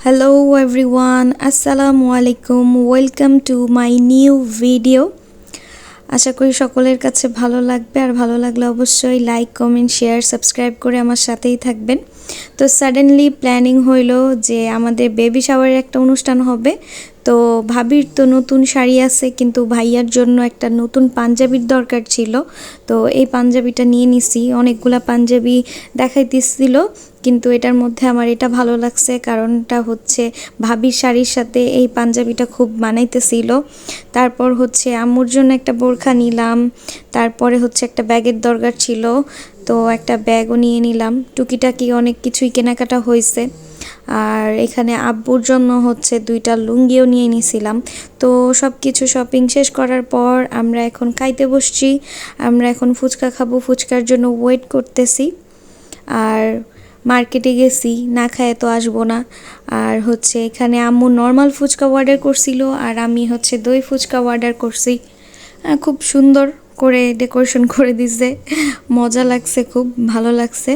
Hello everyone, Assalamu alaikum. Welcome to my new video. আশা করি সকলের কাছে ভালো লাগবে, আর ভালো লাগলে অবশ্যই লাইক, কমেন্ট, শেয়ার, সাবস্ক্রাইব করে আমার সাথেই থাকবেন। তো সাডেনলি প্ল্যানিং হইলো যে আমাদের বেবি শাওয়ারের একটা অনুষ্ঠান হবে। তো ভাবির তো নতুন শাড়ি আছে, কিন্তু ভাইয়ার জন্য একটা নতুন পাঞ্জাবির দরকার ছিল। তো এই পাঞ্জাবিটা নিয়ে নিছি। অনেকগুলা পাঞ্জাবি দেখাইতেছিল, কিন্তু এটার মধ্যে আমার এটা ভালো লাগছে, কারণটা হচ্ছে ভাবির শাড়ির সাথে এই পাঞ্জাবিটা খুব মানাইতেছিল। তারপর হচ্ছে আম্মুর জন্য একটা বোরখা নিলাম। তারপরে হচ্ছে একটা ব্যাগের দরকার ছিল, তো একটা ব্যাগও নিয়ে নিলাম। টুকিটাকি অনেক কিছুই কেনাকাটা হয়েছে। আর এখানে আব্বুর জন্য হচ্ছে 2টা লুঙ্গিও নিয়ে নিয়েছিলাম। তো সব কিছু শপিং শেষ করার পর আমরা এখন খাইতে বসছি। আমরা এখন ফুচকা খাবো, ফুচকার জন্য ওয়েট করতেছি। আর মার্কেটে গেছি, না খায় তো আসবো না। আর হচ্ছে এখানে আম্মু নর্মাল ফুচকা অর্ডার করছিল, আর আমি হচ্ছে দই ফুচকা অর্ডার করছি। খুব সুন্দর করে ডেকোরেশন করে দিছে, মজা লাগছে, খুব ভালো লাগছে।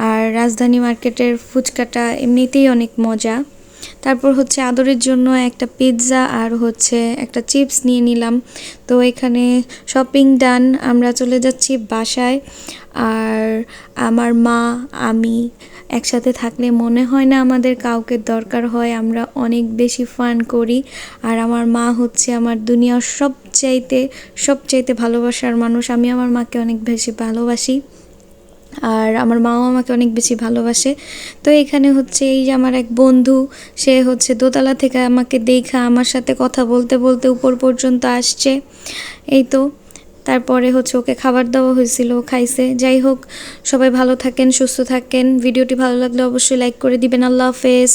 আর রাজধানী মার্কেটের ফুচকাটা এমনিতেই অনেক মজা। তারপর হচ্ছে আদরের জন্য একটা পিৎজা আর হচ্ছে একটা চিপস নিয়ে নিলাম। তো এখানে শপিং ডান, আমরা চলে যাচ্ছি বাসায়। আর আমার মা, আমি একসাথে থাকলে মনে হয় না আমাদের কাউকে দরকার হয়, আমরা অনেক বেশি ফান করি। আর আমার মা হচ্ছে আমার দুনিয়ার সবচাইতে ভালোবাসার মানুষ। আমি আমার মাকে অনেক বেশি ভালোবাসি, আর আমার মাও আমাকে অনেক বেশি ভালোবাসে। তো এখানে হচ্ছে এই যে আমার এক বন্ধু, সে হচ্ছে দোতলা থেকে আমাকে দেখা আমার সাথে কথা বলতে বলতে উপর পর্যন্ত আসছে। এই তো তারপরে হচ্ছে ওকে খাবার দেওয়া হয়েছিল, খাইছে। যাই হোক, সবাই ভালো থাকেন, সুস্থ থাকেন। ভিডিওটি ভালো লাগলে অবশ্যই লাইক করে দিবেন। আল্লাহ হাফেজ।